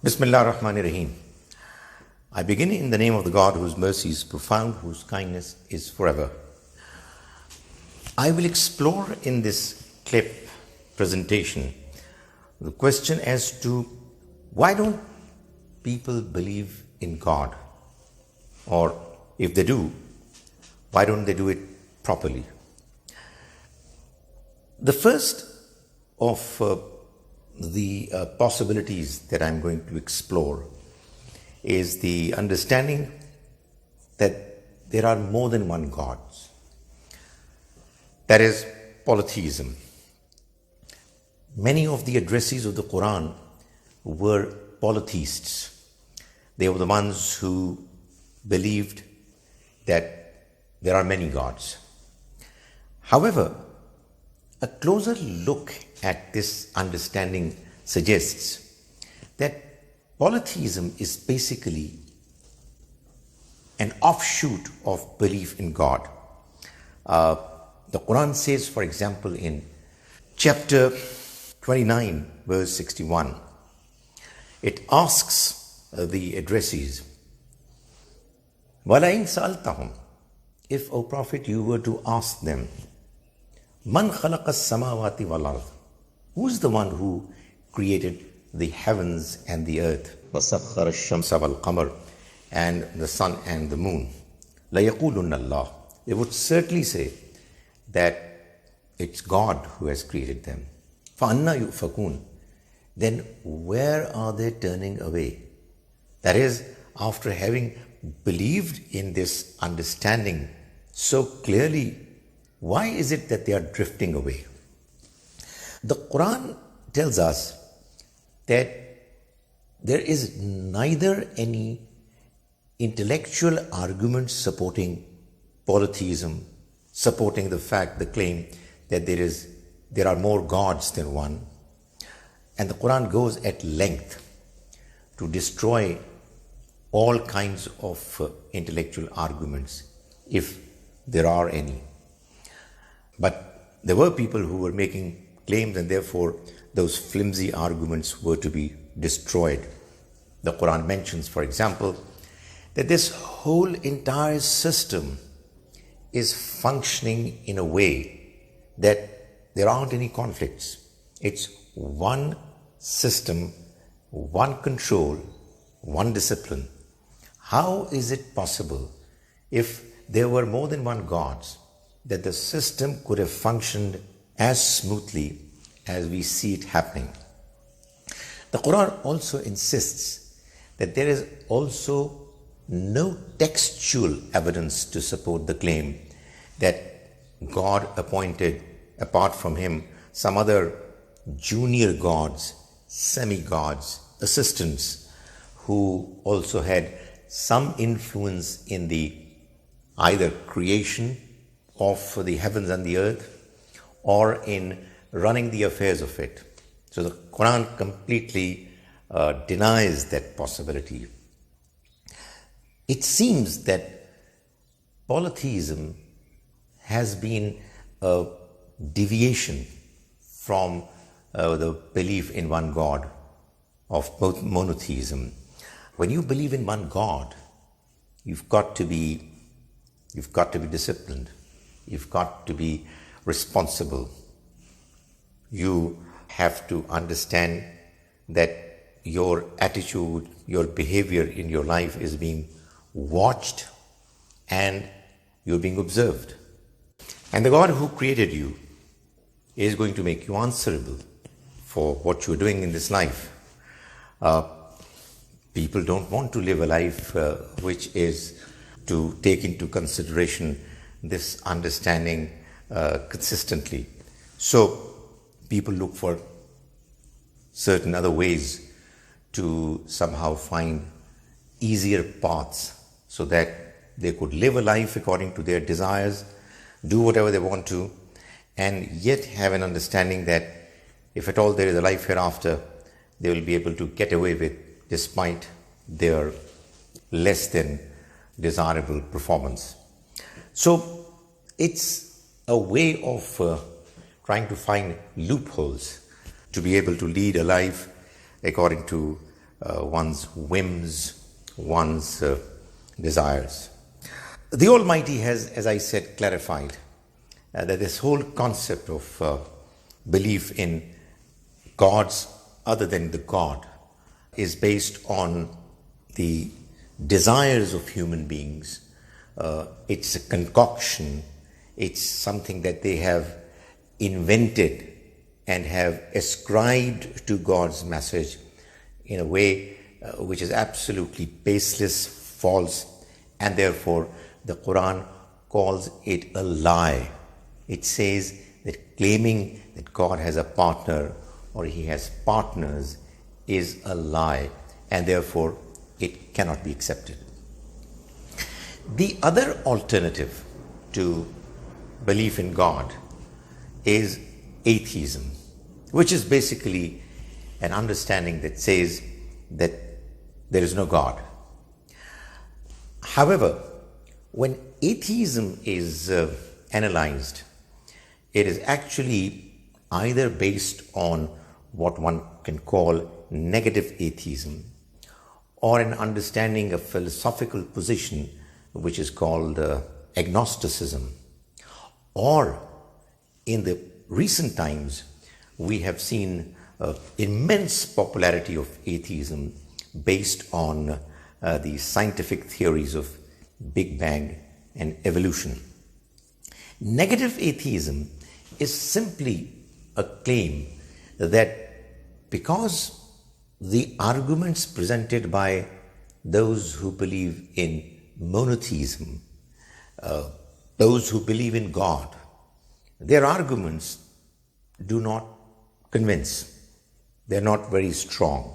Bismillah ar-Rahman ar-Rahim. I begin in the name of the God whose mercy is profound, whose kindness is forever. I will explore in this clip presentation the question as to why don't people believe in God? Or if they do, why don't they do it properly? The first of the possibilities that I'm going to explore is the understanding that there are more than one God. That is polytheism. Many of the addressees of the Quran were polytheists. They were the ones who believed that there are many gods. However, a closer look at this understanding suggests that polytheism is basically an offshoot of belief in God. The Quran says, for example, in chapter 29, verse 61, it asks the addressees, وَلَئِنْ سَأَلْتَهُمْ, if, O Prophet, you were to ask them, مَنْ خَلَقَ السَّمَاوَاتِ وَالْأَرْضِ, who's the one who created the heavens and the earth? وَسَخَّرَ الشَّمْسَ وَالْقَمَرَ, and the sun and the moon. لَيَقُولُنَّ اللَّهُ, they would certainly say that it's God who has created them. فَأَنَّا يُؤْفَكُونَ, then where are they turning away? That is, after having believed in this understanding so clearly, why is it that they are drifting away? The Quran tells us that there is neither any intellectual argument supporting polytheism, supporting the claim that there are more gods than one. And the Quran goes at length to destroy all kinds of intellectual arguments, if there are any. But there were people who were making claims, and therefore those flimsy arguments were to be destroyed. The Quran mentions, for example, that this whole entire system is functioning in a way that there aren't any conflicts. It's one system, one control, one discipline. How is it possible, if there were more than one God, that the system could have functioned as smoothly as we see it happening? The Quran also insists that there is also no textual evidence to support the claim that God appointed, apart from him, some other junior gods, semi-gods, assistants, who also had some influence in the either creation of the heavens and the earth or in running the affairs of it. So the Quran completely denies that possibility. It seems that polytheism has been a deviation from the belief in one God of monotheism. When you believe in one God, you've got to be disciplined. You've got to be responsible. You have to understand that your attitude, your behavior in your life is being watched and you're being observed. And the God who created you is going to make you answerable for what you're doing in this life. People don't want to live a life which is to take into consideration this understanding consistently. So people look for certain other ways to somehow find easier paths so that they could live a life according to their desires, do whatever they want to, and yet have an understanding that if at all there is a life hereafter, they will be able to get away with despite their less than desirable performance. So it's a way of trying to find loopholes to be able to lead a life according to one's whims, one's desires. The Almighty has, as I said, clarified that this whole concept of belief in gods other than the God is based on the desires of human beings. It's a concoction. It's something that they have invented and have ascribed to God's message in a way which is absolutely baseless, false, and therefore the Quran calls it a lie. It says that claiming that God has a partner or he has partners is a lie, and therefore it cannot be accepted. The other alternative to belief in God is atheism, which is basically an understanding that says that there is no God. However, when atheism is analyzed, it is actually either based on what one can call negative atheism or an understanding of philosophical position which is called agnosticism. Or in the recent times, we have seen immense popularity of atheism based on the scientific theories of Big Bang and evolution. Negative atheism is simply a claim that because the arguments presented by those who believe in monotheism, those who believe in God, their arguments do not convince. They're not very strong.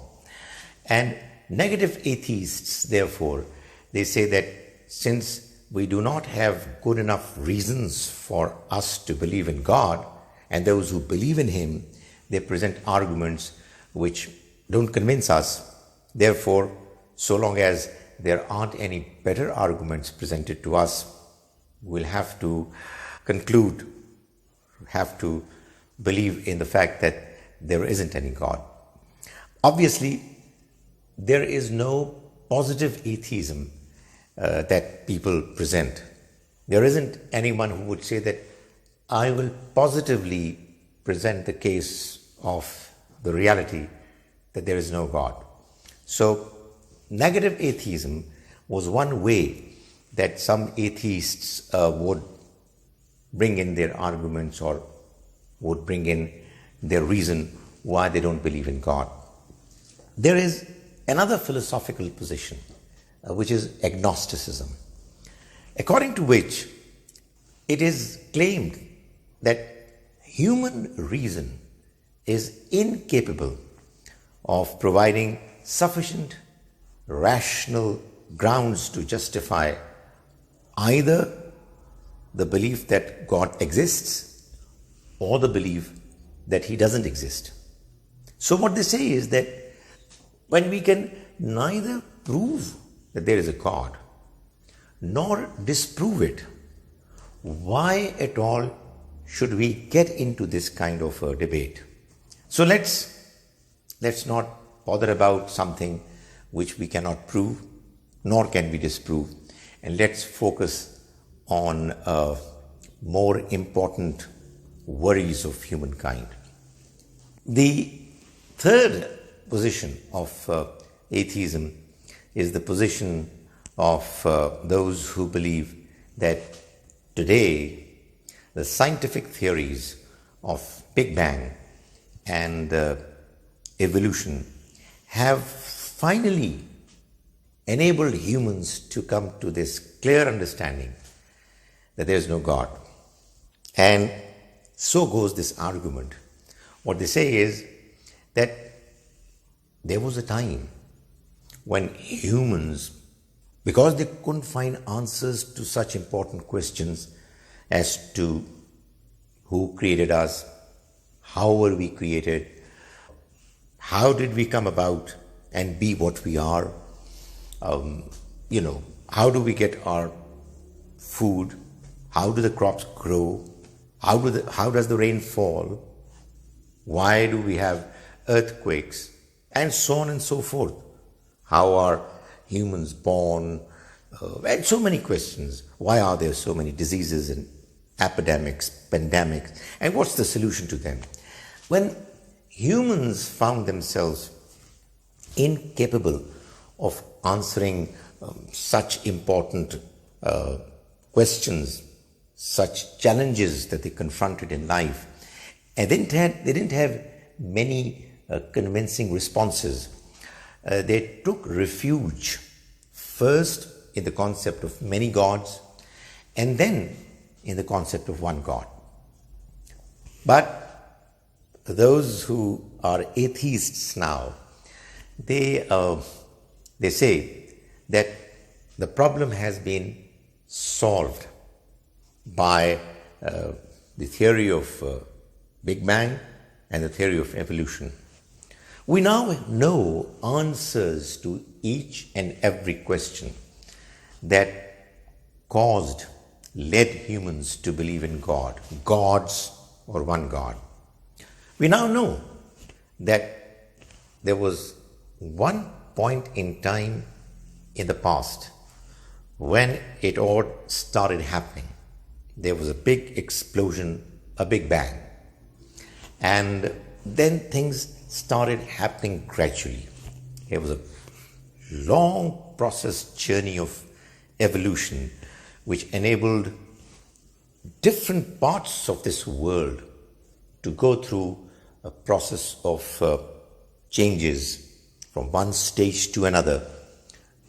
And negative atheists, therefore, they say that since we do not have good enough reasons for us to believe in God, and those who believe in Him, they present arguments which don't convince us. Therefore, so long as there aren't any better arguments presented to us, we'll have to conclude, have to believe in the fact that there isn't any God. Obviously, there is no positive atheism that people present. There isn't anyone who would say that I will positively present the case of the reality that there is no God. So, negative atheism was one way that some atheists would bring in their arguments or would bring in their reason why they don't believe in God. There is another philosophical position, which is agnosticism, according to which it is claimed that human reason is incapable of providing sufficient rational grounds to justify either the belief that God exists or the belief that He doesn't exist. So what they say is that when we can neither prove that there is a God nor disprove it, why at all should we get into this kind of a debate? So let's not bother about something which we cannot prove nor can we disprove, and let's focus on more important worries of humankind. The third position of atheism is the position of those who believe that today the scientific theories of Big Bang and evolution have finally enabled humans to come to this clear understanding that there is no God. And so goes this argument. What they say is that there was a time when humans, because they couldn't find answers to such important questions as to who created us, how were we created, how did we come about and be what we are, how do we get our food, how do the crops grow, how does the rain fall, why do we have earthquakes, and so on and so forth. How are humans born? And so many questions. Why are there so many diseases and epidemics, pandemics? And what's the solution to them? When humans found themselves incapable of answering such important questions, such challenges that they confronted in life, and they didn't have many convincing responses. They took refuge first in the concept of many gods, and then in the concept of one God. But those who are atheists now, they say that the problem has been solved by the theory of Big Bang and the theory of evolution. We now know answers to each and every question that led humans to believe in God, gods or one God. We now know that there was one point in time in the past when it all started happening. There was a big explosion, a big bang. And then things started happening gradually. It was a long process journey of evolution which enabled different parts of this world to go through a process of changes from one stage to another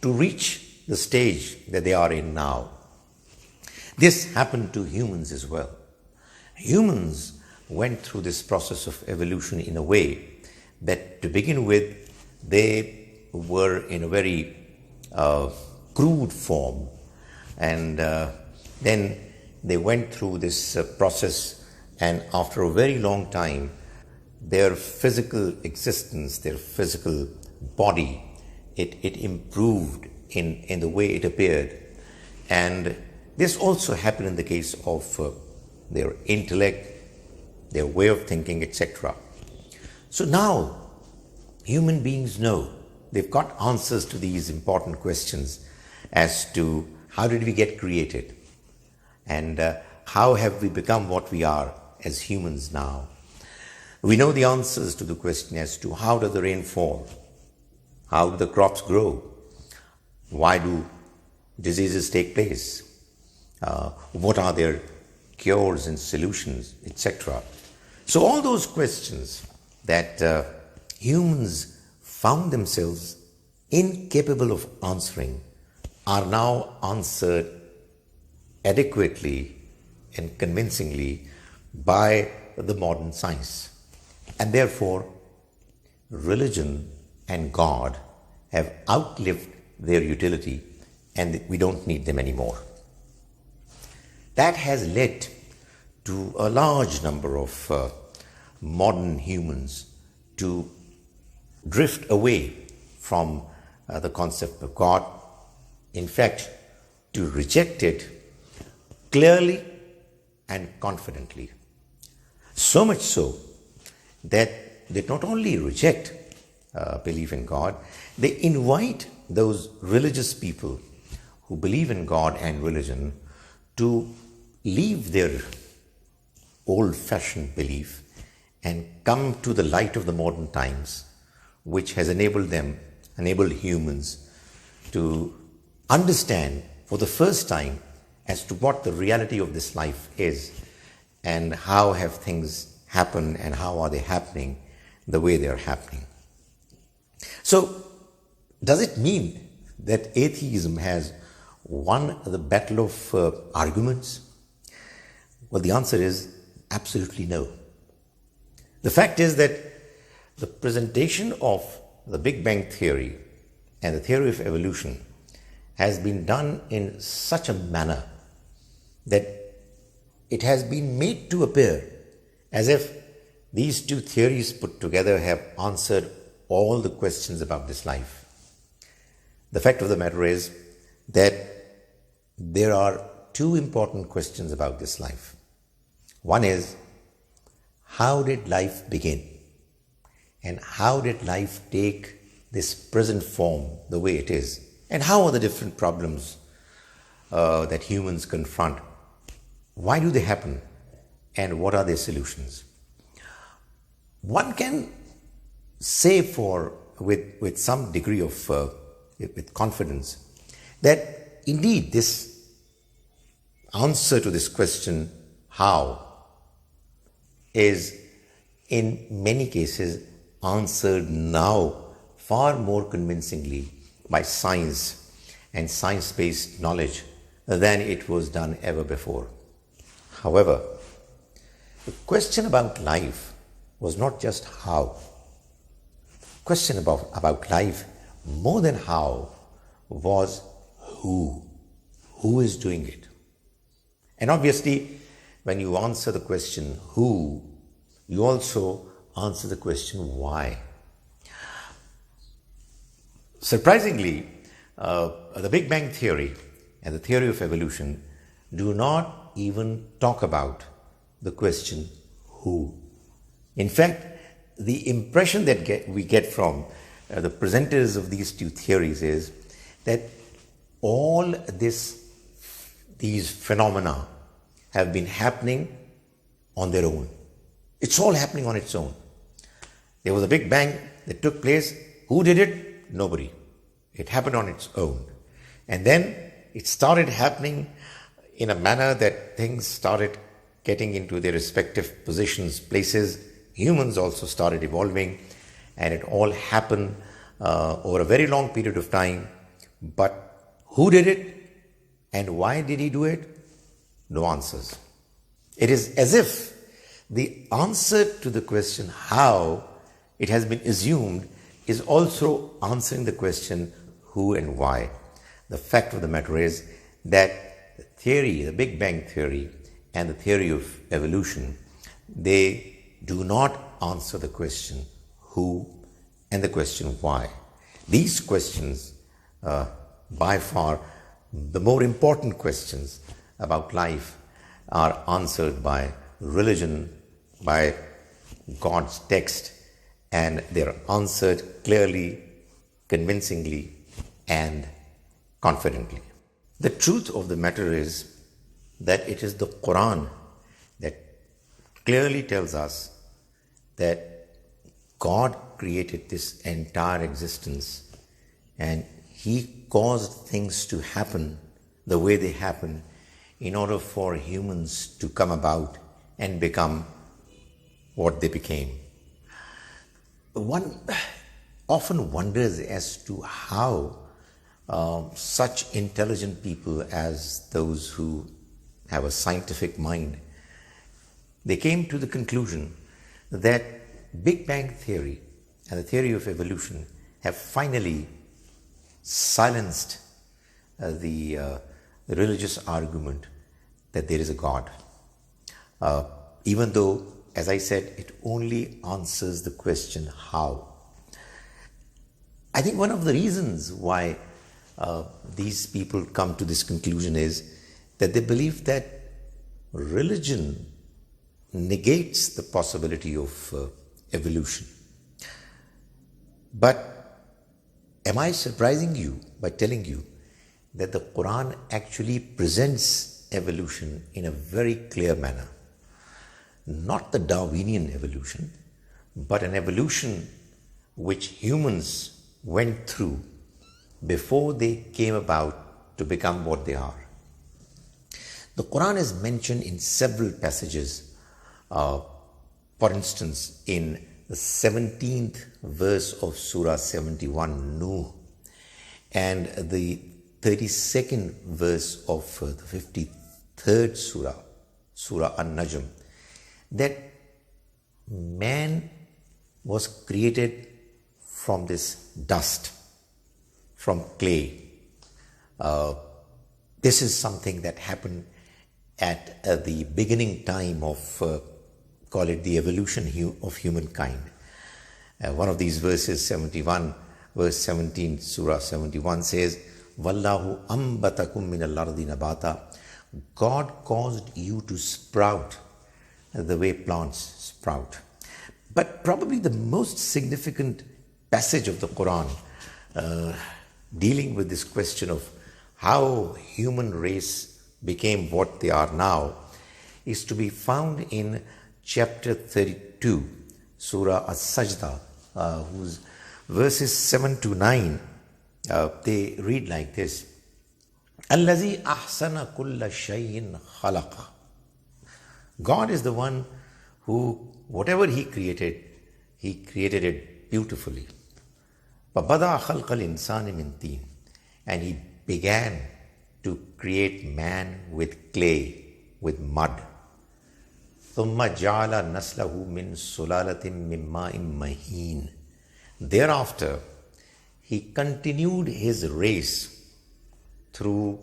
to reach the stage that they are in now. This happened to humans as well. Humans went through this process of evolution in a way that to begin with, they were in a very crude form, and then they went through this process, and after a very long time, their physical existence, their physical body, it improved in the way it appeared. And this also happened in the case of their intellect, their way of thinking, etc. So now, human beings know, they've got answers to these important questions as to how did we get created, and how have we become what we are as humans now. We know the answers to the question as to how does the rain fall, how do the crops grow, why do diseases take place, what are their cures and solutions, etc. So all those questions that humans found themselves incapable of answering are now answered adequately and convincingly by the modern science. And therefore, religion and God have outlived their utility, and we don't need them anymore. That has led to a large number of modern humans to drift away from the concept of God. In fact, to reject it clearly and confidently. So much so that they not only reject belief in God, they invite those religious people who believe in God and religion to leave their old-fashioned belief and come to the light of the modern times, which has enabled humans to understand for the first time as to what the reality of this life is, and how have things happened and how are they happening the way they are happening. So, does it mean that atheism has won the battle of arguments? Well, the answer is absolutely no. The fact is that the presentation of the Big Bang theory and the theory of evolution has been done in such a manner that it has been made to appear as if these two theories put together have answered all the questions about this life. The fact of the matter is that there are two important questions about this life. One is, how did life begin? And how did life take this present form the way it is? And how are the different problems that humans confront? Why do they happen? And what are their solutions? One can say with some degree of with confidence that indeed this answer to this question, how, is in many cases answered now far more convincingly by science and science-based knowledge than it was done ever before. However, the question about life was not just how. The question about life, more than how, was who. Who is doing it? And obviously, when you answer the question who, you also answer the question why. Surprisingly, the Big Bang Theory and the theory of evolution do not even talk about the question who. In fact, the impression that we get from the presenters of these two theories is that all these phenomena have been happening on their own. It's all happening on its own. There was a Big Bang that took place. Who did it? Nobody. It happened on its own. And then it started happening in a manner that things started getting into their respective positions, places. Humans also started evolving, and it all happened over a very long period of time. But who did it and why did he do it? No answers. It is as if the answer to the question how, it has been assumed, is also answering the question who and why. The fact of the matter is that the theory, the Big Bang Theory and the theory of evolution, they do not answer the question who and the question why. These questions, by far the more important questions about life, are answered by religion, by God's text, and they're answered clearly, convincingly, and confidently. The truth of the matter is that it is the Quran that clearly tells us that God created this entire existence and He caused things to happen the way they happen in order for humans to come about and become what they became. One often wonders as to how such intelligent people as those who have a scientific mind, they came to the conclusion that Big Bang Theory and the theory of evolution have finally silenced the religious argument that there is a God. Even though, as I said, it only answers the question how. I think one of the reasons why these people come to this conclusion is that they believe that religion negates the possibility of evolution. But am I surprising you by telling you that the Quran actually presents evolution in a very clear manner? Not the Darwinian evolution, but an evolution which humans went through before they came about to become what they are. The Quran is mentioned in several passages. For instance, in the 17th verse of Surah 71, Nuh, and the 32nd verse of the 53rd Surah, Surah An-Najm, that man was created from this dust, from clay. This is something that happened at the beginning time of, call it the evolution of humankind. One of these verses, 71, verse 17, Surah 71 says, Wallahu ambatakum min al-ardi nabata. God caused you to sprout the way plants sprout. But probably the most significant passage of the Quran dealing with this question of how human race became what they are now is to be found in chapter 32, Surah As-Sajda, whose verses 7 to 9, they read like this. Allazi ahsana kulla shay'in khalaqa. God is the one who, whatever He created it beautifully. فَبَدَعَ خَلْقَ الْإِنسَانِ مِنْ طِينٍ. And He began to create man with clay, with mud. ثُمَّ جَعَلَ نَسْلَهُ مِنْ سُلَالَةٍ مِّن مَّاءٍ مَهِينٍ. Thereafter, He continued His race through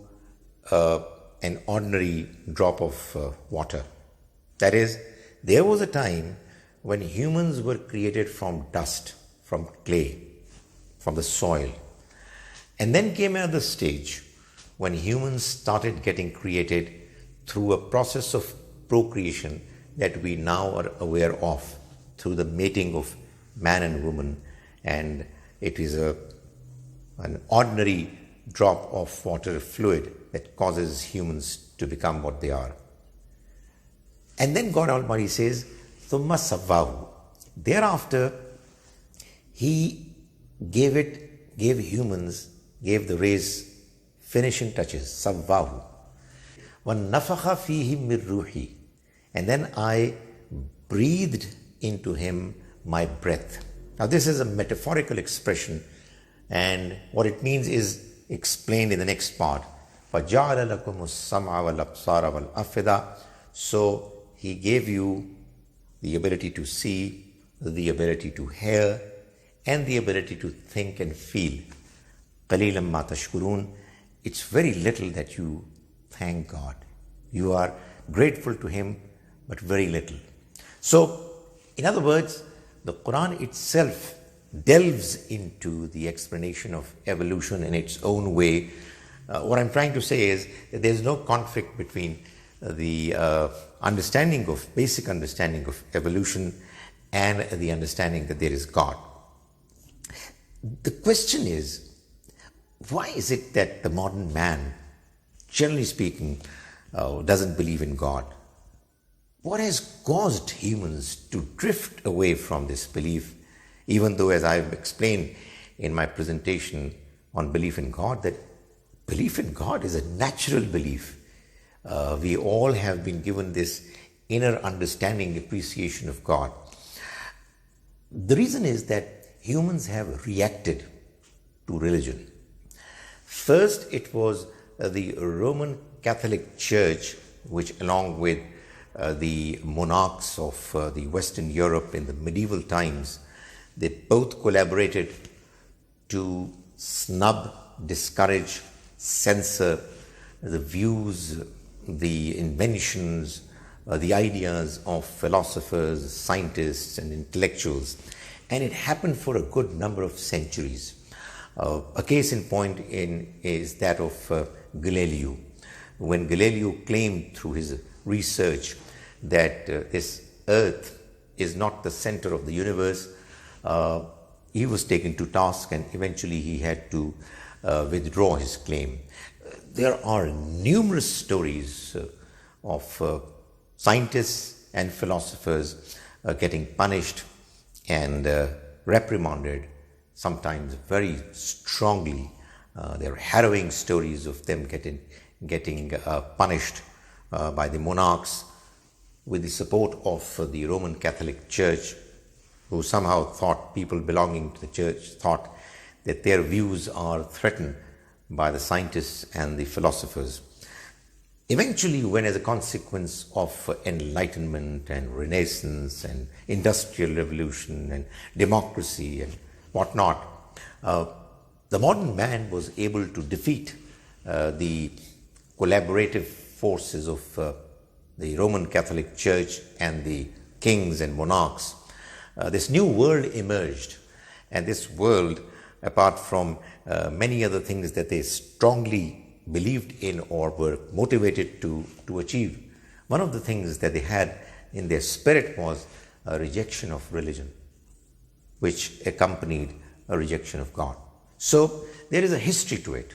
an ordinary drop of water. That is, there was a time when humans were created from dust, from clay, from the soil. And then came another stage when humans started getting created through a process of procreation that we now are aware of, through the mating of man and woman. And it is an ordinary drop of water fluid that causes humans to become what they are. And then God Almighty says, ثُمَّ سَوَّاهُ. Thereafter, He gave the race finishing touches, سَوَّاهُ. وَنَفَخَ فِيهِ مِنْ رُوحِي. And then I breathed into him my breath. Now this is a metaphorical expression, and what it means is explained in the next part. فَجَعَلَ لَكُمُ السَّمْعَ وَالْأَبْصَارَ وَالْأَفْئِدَةَ. So He gave you the ability to see, the ability to hear, and the ability to think and feel. قَلِيلًا مَا تَشْكُرُونَ. It's very little that you thank God. You are grateful to Him, but very little. So, in other words, the Quran itself delves into the explanation of evolution in its own way. What I'm trying to say is that there's no conflict between the basic understanding of evolution and the understanding that there is God. The question is, why is it that the modern man, generally speaking, doesn't believe in God? What has caused humans to drift away from this belief, even though, as I've explained in my presentation on belief in God, that belief in God is a natural belief. We all have been given this inner understanding, appreciation of God. The reason is that humans have reacted to religion. First, it was the Roman Catholic Church, which along with the monarchs of the Western Europe in the medieval times, they both collaborated to snub, discourage, censor the views, the inventions, the ideas of philosophers, scientists, and intellectuals. And it happened for a good number of centuries. A case in point is that of Galileo. When Galileo claimed through his research that this earth is not the center of the universe, he was taken to task, and eventually he had to withdraw his claim. There are numerous stories of scientists and philosophers getting punished and reprimanded, sometimes very strongly. There are harrowing stories of them getting punished by the monarchs with the support of the Roman Catholic Church, who somehow thought, people belonging to the church thought that their views are threatened by the scientists and the philosophers. Eventually, when as a consequence of enlightenment and renaissance and industrial revolution and democracy and whatnot, the modern man was able to defeat the collaborative forces of the Roman Catholic Church and the kings and monarchs. This new world emerged, and this world, apart from many other things that they strongly believed in or were motivated to achieve, one of the things that they had in their spirit was a rejection of religion, which accompanied a rejection of God. So there is a history to it.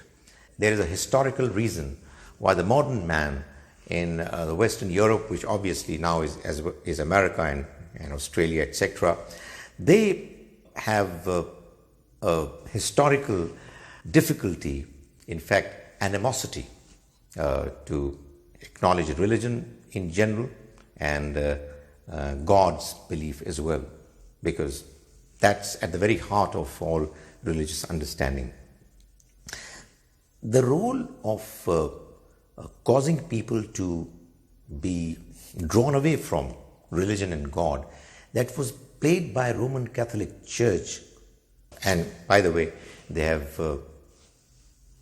There is a historical reason why the modern man in the Western Europe, which obviously now is America and Australia, etc., they have a historical difficulty, in fact, animosity to acknowledge religion in general and God's belief as well, because that's at the very heart of all religious understanding. The role of causing people to be drawn away from religion and God, that was played by Roman Catholic Church, and by the way, they have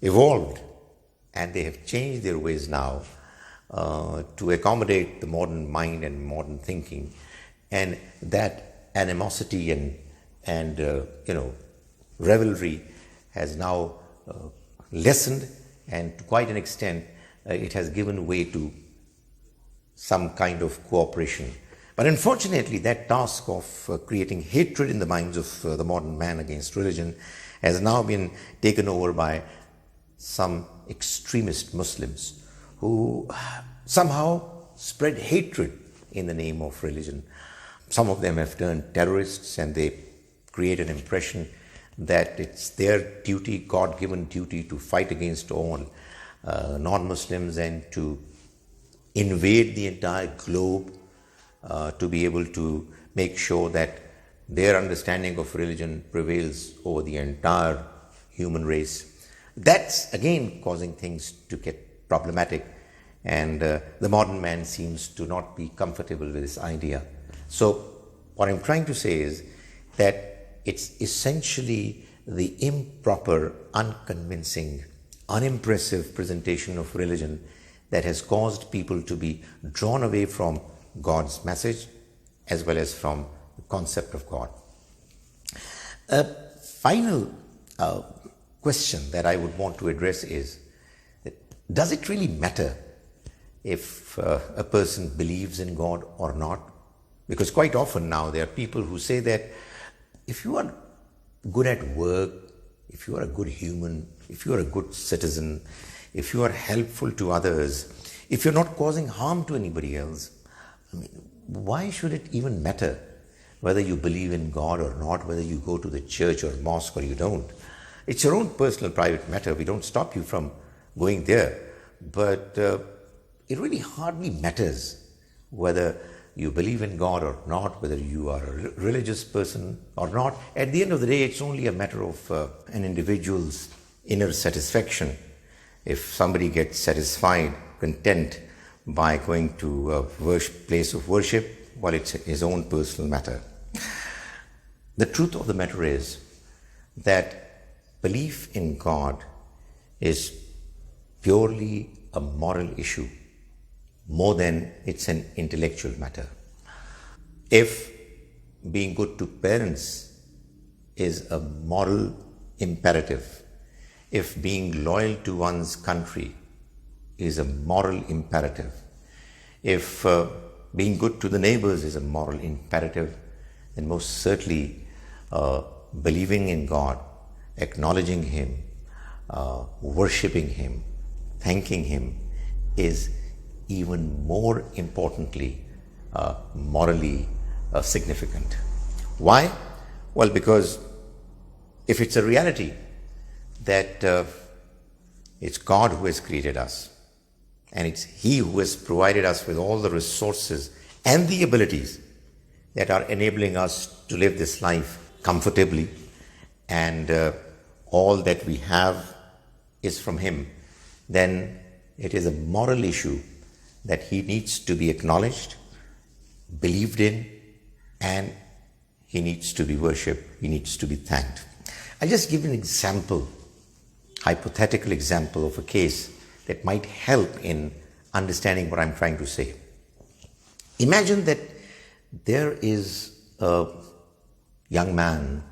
evolved and they have changed their ways now to accommodate the modern mind and modern thinking, and that animosity and revelry has now lessened, and to quite an extent it has given way to some kind of cooperation. But unfortunately, that task of creating hatred in the minds of the modern man against religion has now been taken over by some extremist Muslims who somehow spread hatred in the name of religion. Some of them have turned terrorists, and they create an impression that it's their duty, God-given duty, to fight against all non-Muslims and to invade the entire globe, to be able to make sure that their understanding of religion prevails over the entire human race. That's again causing things to get problematic, and the modern man seems to not be comfortable with this idea. So what I'm trying to say is that it's essentially the improper, unconvincing, unimpressive presentation of religion that has caused people to be drawn away from God's message as well as from the concept of God. A final question that I would want to address is, does it really matter if a person believes in God or not? Because quite often now there are people who say that if you are good at work, if you are a good human, if you are a good citizen, if you are helpful to others, if you're not causing harm to anybody else, why should it even matter whether you believe in God or not, whether you go to the church or mosque or you don't? It's your own personal private matter. We don't stop you from going there. But it really hardly matters whether you believe in God or not, whether you are a religious person or not. At the end of the day, it's only a matter of an individual's inner satisfaction. If somebody gets satisfied, content by going to a place of worship, well, it's his own personal matter. The truth of the matter is that belief in God is purely a moral issue, more than it's an intellectual matter. If being good to parents is a moral imperative, if being loyal to one's country is a moral imperative, if being good to the neighbors is a moral imperative, then most certainly believing in God, acknowledging Him, worshipping Him, thanking Him is even more importantly morally significant. Why? Well, because if it's a reality that it's God who has created us, and it's He who has provided us with all the resources and the abilities that are enabling us to live this life comfortably, and all that we have is from Him, then it is a moral issue that He needs to be acknowledged, believed in, and He needs to be worshipped, He needs to be thanked. I'll just give an example, hypothetical example of a case that might help in understanding what I'm trying to say. Imagine that there is a young man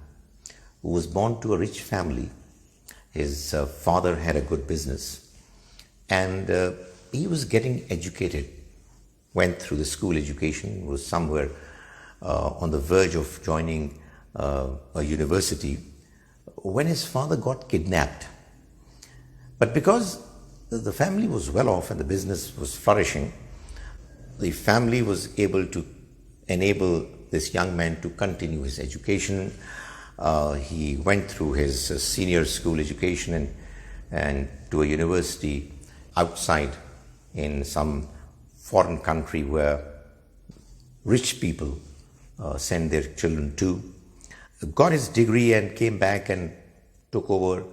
who was born to a rich family. His father had a good business, and he was getting educated, went through the school education, was somewhere on the verge of joining a university, when his father got kidnapped. But because the family was well off and the business was flourishing, the family was able to enable this young man to continue his education. He went through his senior school education and to a university outside in some foreign country where rich people send their children to. Got his degree and came back and took over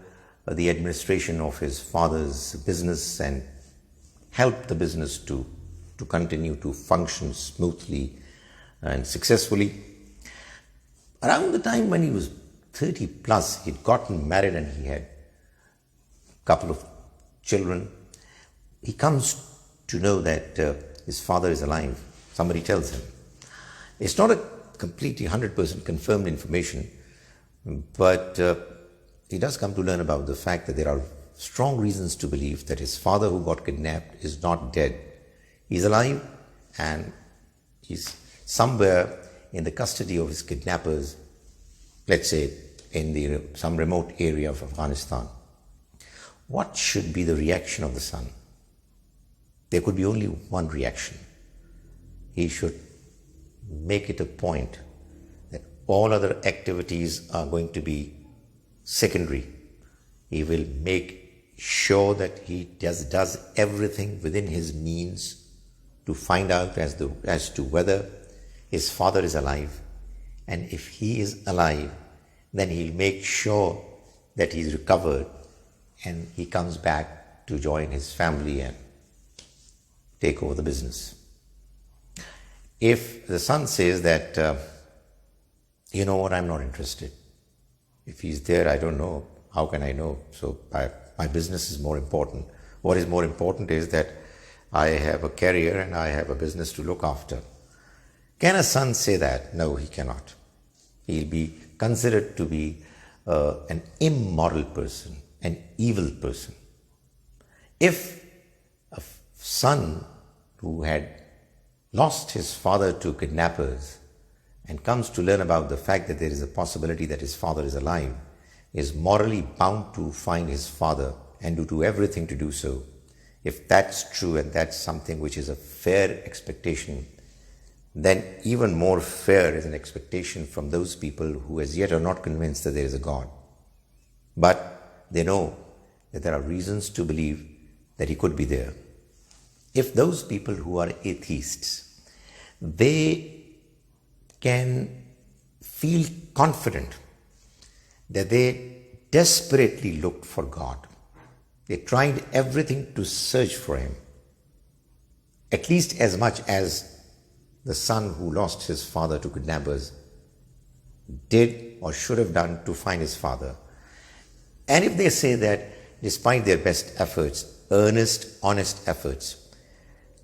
the administration of his father's business and helped the business to continue to function smoothly and successfully. Around the time when he was 30 plus, he'd gotten married and he had a couple of children. He comes to know that his father is alive. Somebody tells him. It's not a completely 100% confirmed information, but he does come to learn about the fact that there are strong reasons to believe that his father who got kidnapped is not dead. He's alive and he's somewhere in the custody of his kidnappers, let's say in some remote area of Afghanistan. What should be the reaction of the son? There could be only one reaction. He should make it a point that all other activities are going to be secondary. He will make sure that he does everything within his means to find out as to whether his father is alive. And if he is alive, then he'll make sure that he's recovered and he comes back to join his family and take over the business. If the son says that, you know what, I'm not interested. If he's there, I don't know. How can I know? So my business is more important. What is more important is that I have a career and I have a business to look after. Can a son say that? No, he cannot. He'll be considered to be an immoral person, an evil person. If a son who had lost his father to kidnappers and comes to learn about the fact that there is a possibility that his father is alive, is morally bound to find his father and to do everything to do so. If that's true and that's something which is a fair expectation, then even more fair is an expectation from those people who as yet are not convinced that there is a God. But they know that there are reasons to believe that he could be there. If those people who are atheists, they can feel confident that they desperately looked for God. They tried everything to search for him, at least as much as the son who lost his father to kidnappers did or should have done to find his father. And if they say that despite their best efforts, earnest, honest efforts,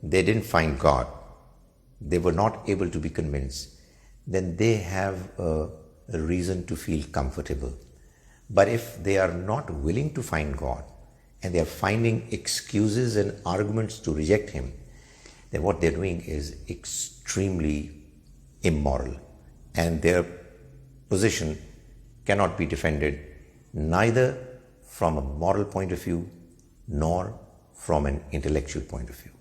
they didn't find God, they were not able to be convinced, then they have a reason to feel comfortable. But if they are not willing to find God and they are finding excuses and arguments to reject him, then what they're doing is extremely immoral, and their position cannot be defended neither from a moral point of view nor from an intellectual point of view.